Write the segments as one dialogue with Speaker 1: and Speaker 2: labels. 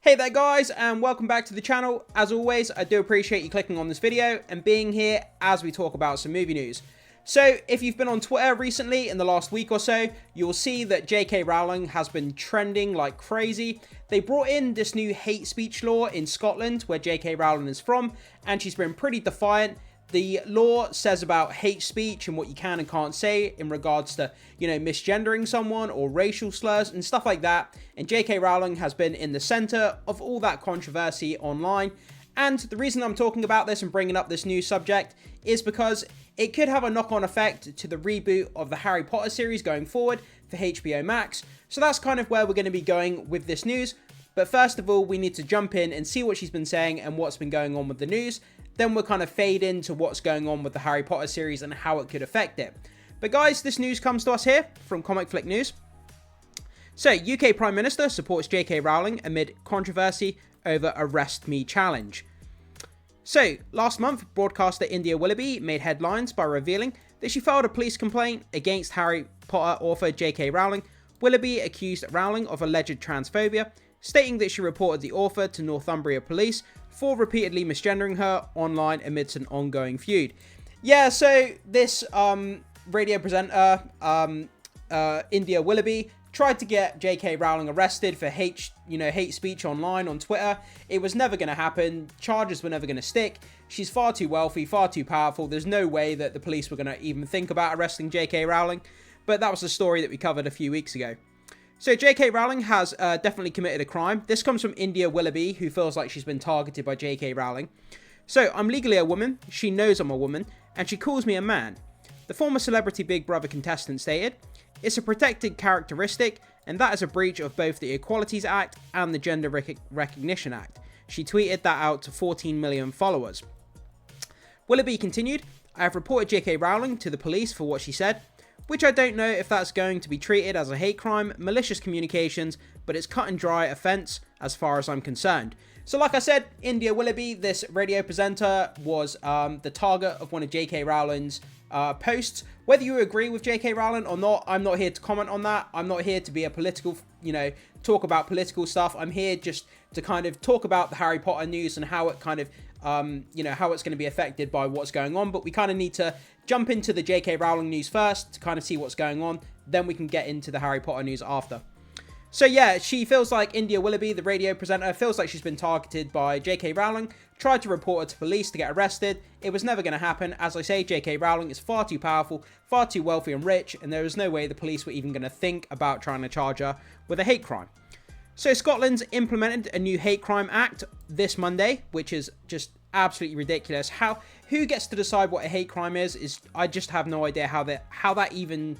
Speaker 1: Hey there guys, and welcome back to the channel. As always, I do appreciate you clicking on this video and being here as we talk about some movie news. So, if you've been on Twitter recently in the last week or so, you'll see that JK Rowling has been trending like crazy. They brought in this new hate speech law in Scotland, where JK Rowling is from, and she's been pretty defiant. The law says about hate speech and what you can and can't say in regards to, misgendering someone or racial slurs and stuff like that. And JK Rowling has been in the center of all that controversy online. And the reason I'm talking about this and bringing up this new subject is because it could have a knock-on effect to the reboot of the Harry Potter series going forward for HBO Max. So that's kind of where we're going to be going with this news. But first of all, we need to jump in and see what she's been saying and what's been going on with the news. Then we'll kind of fade into what's going on with the Harry Potter series and how it could affect it. But guys, this news comes to us here from Comic Flick News. So, UK Prime Minister supports JK Rowling amid controversy over Arrest Me challenge. So, last month, broadcaster India Willoughby made headlines by revealing that she filed a police complaint against Harry Potter author JK Rowling. Willoughby accused Rowling of alleged transphobia, stating that she reported the author to Northumbria police for repeatedly misgendering her online amidst an ongoing feud. Yeah, so this radio presenter, India Willoughby, tried to get JK Rowling arrested for hate speech online on Twitter. It was never going to happen. Charges were never going to stick. She's far too wealthy, far too powerful. There's no way that the police were going to even think about arresting JK Rowling. But that was the story that we covered a few weeks ago. So JK Rowling has definitely committed a crime. This comes from India Willoughby, who feels like she's been targeted by JK Rowling. So, I'm legally a woman, she knows I'm a woman, and she calls me a man. The former Celebrity Big Brother contestant stated, "It's a protected characteristic, and that is a breach of both the Equalities Act and the Gender Recognition Act." She tweeted that out to 14 million followers. Willoughby continued, "I have reported JK Rowling to the police for what she said, which I don't know if that's going to be treated as a hate crime, malicious communications, but it's cut and dry offence as far as I'm concerned." So like I said, India Willoughby, this radio presenter, was the target of one of JK Rowling's posts. Whether you agree with JK Rowling or not, I'm not here to comment on that. I'm not here to be a political, talk about political stuff. I'm here just to kind of talk about the Harry Potter news and how it kind of, how it's going to be affected by what's going on. But we kind of need to jump into the JK Rowling news first to kind of see what's going on. Then we can get into the Harry Potter news after. So yeah, she feels like India Willoughby, the radio presenter, feels like she's been targeted by JK Rowling, tried to report her to police to get arrested. It was never going to happen. As I say, JK Rowling is far too powerful, far too wealthy and rich, and there is no way the police were even going to think about trying to charge her with a hate crime. So Scotland's implemented a new hate crime act this Monday, which is just absolutely ridiculous. Who gets to decide what a hate crime is I just have no idea how that even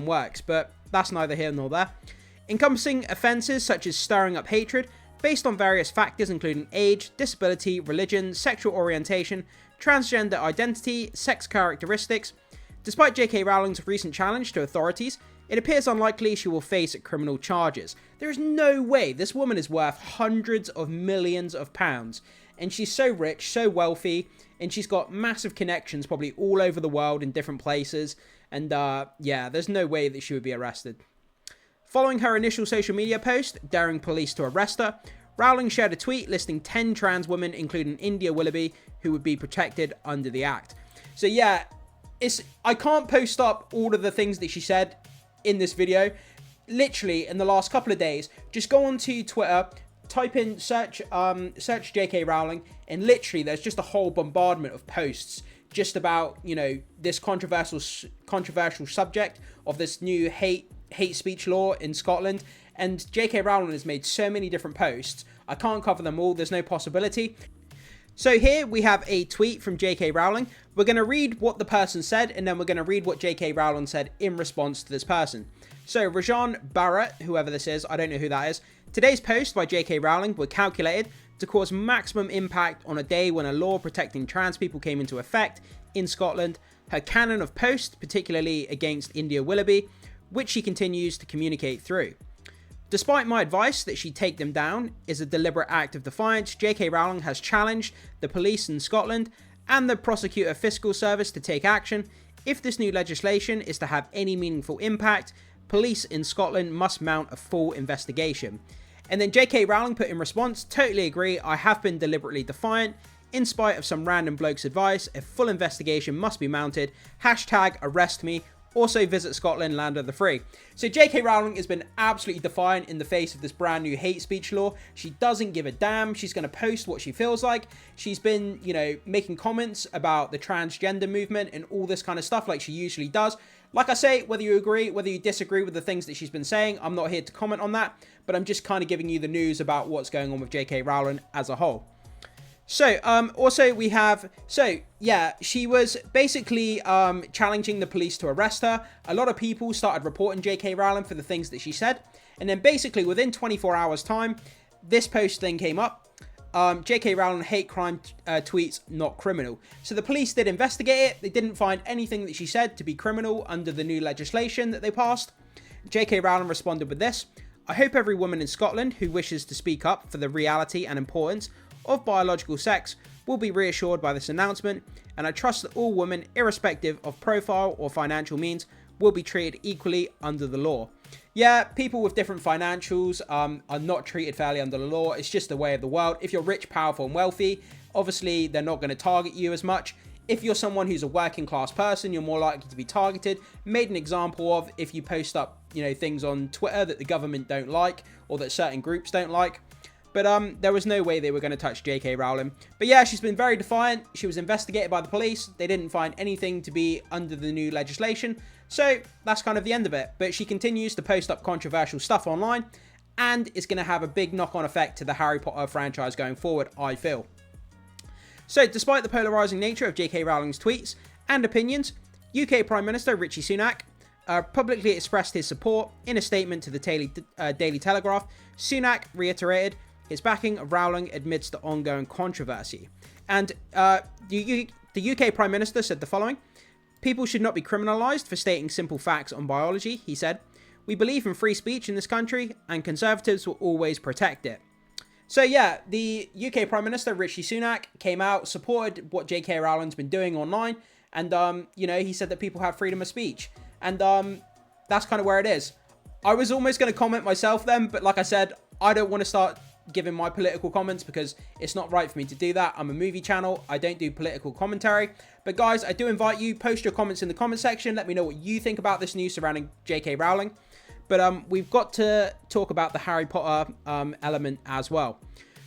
Speaker 1: works, but that's neither here nor there. Encompassing offences such as stirring up hatred based on various factors including age, disability, religion, sexual orientation, transgender identity, sex characteristics. Despite JK Rowling's recent challenge to authorities, it appears unlikely she will face criminal charges. There is no way. This woman is worth hundreds of millions of pounds, and she's so rich, so wealthy, and she's got massive connections probably all over the world in different places, and yeah, there's no way that she would be arrested. Following her initial social media post, daring police to arrest her, Rowling shared a tweet listing 10 trans women, including India Willoughby, who would be protected under the act. So yeah, I can't post up all of the things that she said in this video. Literally, in the last couple of days, just go onto Twitter, type in, search JK Rowling, and literally there's just a whole bombardment of posts just about, this controversial subject of this new hate speech law in Scotland. And JK Rowling has made so many different posts, I can't cover them all, there's no possibility. So here we have a tweet from JK Rowling. We're going to read what the person said, and then we're going to read what JK Rowling said in response to this person. So Rajan Barrett, whoever this is, I don't know who that is. Today's post by JK Rowling were calculated to cause maximum impact on a day when a law protecting trans people came into effect in Scotland. Her canon of posts, particularly against India Willoughby, which she continues to communicate through. Despite my advice that she take them down is a deliberate act of defiance, JK Rowling has challenged the police in Scotland and the Prosecutor Fiscal Service to take action. If this new legislation is to have any meaningful impact, police in Scotland must mount a full investigation. And then JK Rowling put in response, "Totally agree, I have been deliberately defiant. In spite of some random bloke's advice, a full investigation must be mounted. Hashtag arrest me. Also visit Scotland, land of the free." So JK Rowling has been absolutely defiant in the face of this brand new hate speech law. She doesn't give a damn. She's going to post what she feels like. She's been, making comments about the transgender movement and all this kind of stuff like she usually does. Like I say, whether you agree, whether you disagree with the things that she's been saying, I'm not here to comment on that, but I'm just kind of giving you the news about what's going on with JK Rowling as a whole. So, also we have, she was basically, challenging the police to arrest her. A lot of people started reporting JK Rowling for the things that she said. And then basically within 24 hours time, this post thing came up. JK Rowling hate crime tweets not criminal. So the police did investigate it. They didn't find anything that she said to be criminal under the new legislation that they passed. JK Rowling responded with this: "I hope every woman in Scotland who wishes to speak up for the reality and importance of biological sex will be reassured by this announcement, and I trust that all women, irrespective of profile or financial means, will be treated equally under the law." Yeah, people with different financials are not treated fairly under the law. It's just the way of the world. If you're rich, powerful, and wealthy, obviously they're not going to target you as much. If you're someone who's a working class person, you're more likely to be targeted, made an example of if you post up, things on Twitter that the government don't like or that certain groups don't like. But there was no way they were going to touch JK Rowling. But yeah, she's been very defiant. She was investigated by the police. They didn't find anything to be under the new legislation. So that's kind of the end of it. But she continues to post up controversial stuff online, and it's going to have a big knock-on effect to the Harry Potter franchise going forward, I feel. So despite the polarizing nature of JK Rowling's tweets and opinions, UK Prime Minister Rishi Sunak publicly expressed his support. In a statement to the Daily Telegraph, Sunak reiterated his backing of Rowling amidst the ongoing controversy. And the UK Prime Minister said the following: "People should not be criminalised for stating simple facts on biology," he said. "We believe in free speech in this country, and Conservatives will always protect it." So yeah, the UK Prime Minister Rishi Sunak came out, supported what JK Rowling's been doing online, and he said that people have freedom of speech. And that's kind of where it is. I was almost going to comment myself then, but like I said, I don't want to start giving my political comments because it's not right for me to do that. I'm a movie channel. I don't do political commentary. But guys, I do invite you, post your comments in the comment section. Let me know what you think about this news surrounding JK Rowling. But we've got to talk about the Harry Potter element as well.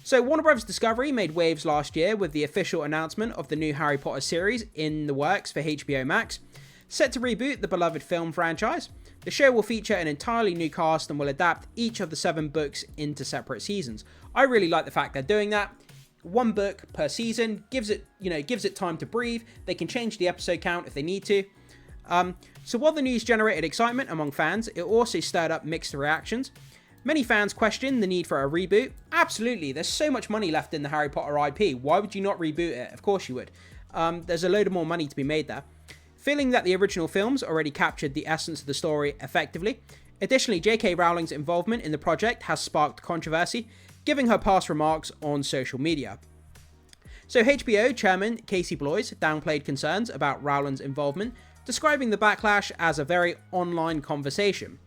Speaker 1: So Warner Bros. Discovery made waves last year with the official announcement of the new Harry Potter series in the works for HBO Max. Set to reboot the beloved film franchise, the show will feature an entirely new cast and will adapt each of the 7 books into separate seasons. I really like the fact they're doing that. 1 book per season gives it time to breathe. They can change the episode count if they need to. So while the news generated excitement among fans, it also stirred up mixed reactions. Many fans questioned the need for a reboot. Absolutely, there's so much money left in the Harry Potter IP. Why would you not reboot it? Of course you would. There's a load of more money to be made there. Feeling that the original films already captured the essence of the story effectively. Additionally, J.K. Rowling's involvement in the project has sparked controversy, giving her past remarks on social media. So HBO chairman Casey Bloys downplayed concerns about Rowling's involvement, describing the backlash as a very online conversation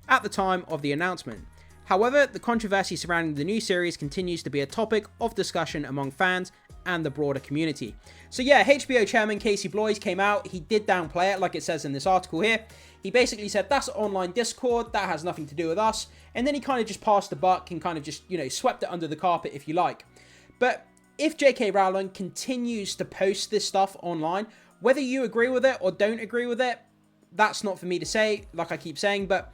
Speaker 1: at the time of the announcement. However, the controversy surrounding the new series continues to be a topic of discussion among fans and the broader community. So yeah, HBO chairman Casey Bloys came out. He did downplay it, like it says in this article here. He basically said, that's online Discord, that has nothing to do with us. And then he kind of just passed the buck and kind of just, swept it under the carpet, if you like. But if J.K. Rowling continues to post this stuff online, whether you agree with it or don't agree with it, that's not for me to say, like I keep saying, but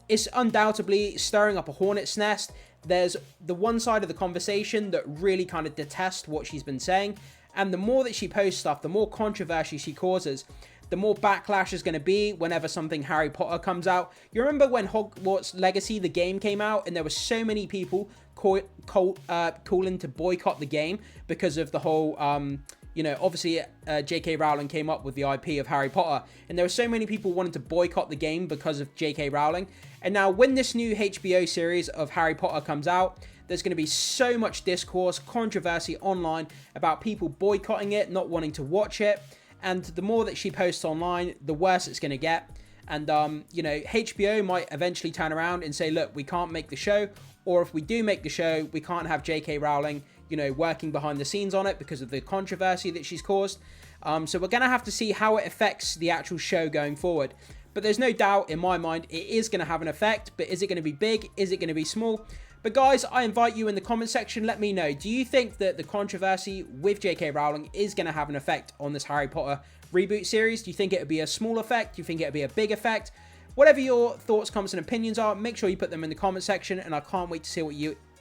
Speaker 1: it's undoubtedly stirring up a hornet's nest. There's the one side of the conversation that really kind of detests what she's been saying, and the more that she posts stuff, the more controversy she causes, the more backlash is going to be whenever something Harry Potter comes out. You remember when Hogwarts Legacy, the game, came out, and there were so many people calling to boycott the game because of the whole, obviously J.K. Rowling came up with the IP of Harry Potter, and there were so many people wanting to boycott the game because of J.K. Rowling. And now when this new HBO series of Harry Potter comes out, there's going to be so much discourse, controversy online about people boycotting it, not wanting to watch it. And the more that she posts online, the worse it's going to get. And, you know, HBO might eventually turn around and say, look, we can't make the show. Or if we do make the show, we can't have J.K. Rowling, you know, working behind the scenes on it because of the controversy that she's caused. So we're going to have to see how it affects the actual show going forward. But there's no doubt in my mind it is going to have an effect. But is it going to be big? Is it going to be small? But guys, I invite you in the comment section, let me know. Do you think that the controversy with J.K. Rowling is going to have an effect on this Harry Potter reboot series? Do you think it would be a small effect? Do you think it would be a big effect? Whatever your thoughts, comments, and opinions are, make sure you put them in the comment section, and I can't wait to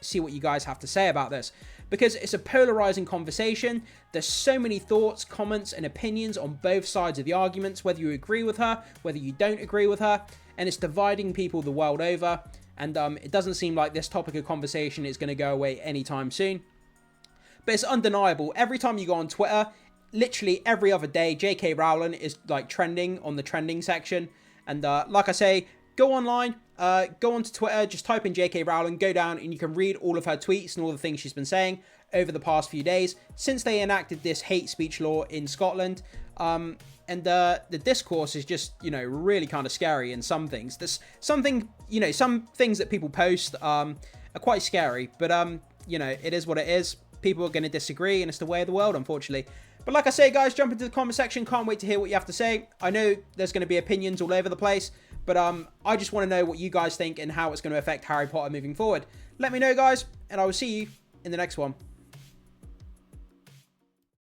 Speaker 1: see what you guys have to say about this, because it's a polarizing conversation. There's so many thoughts, comments, and opinions on both sides of the arguments, whether you agree with her, whether you don't agree with her, and it's dividing people the world over. And it doesn't seem like this topic of conversation is going to go away anytime soon. But it's undeniable. Every time you go on Twitter, literally every other day, J.K. Rowling is like trending on the trending section. And like I say, go online, go onto Twitter, just type in J.K. Rowling, go down, and you can read all of her tweets and all the things she's been saying over the past few days since they enacted this hate speech law in Scotland. And the discourse is just, you know, really kind of scary in some things. There's something, you know, some things that people post are quite scary, but, you know, it is what it is. People are going to disagree, and it's the way of the world, unfortunately. But like I say, guys, jump into the comment section. Can't wait to hear what you have to say. I know there's going to be opinions all over the place, but I just want to know what you guys think and how it's going to affect Harry Potter moving forward. Let me know, guys, and I will see you in the next one.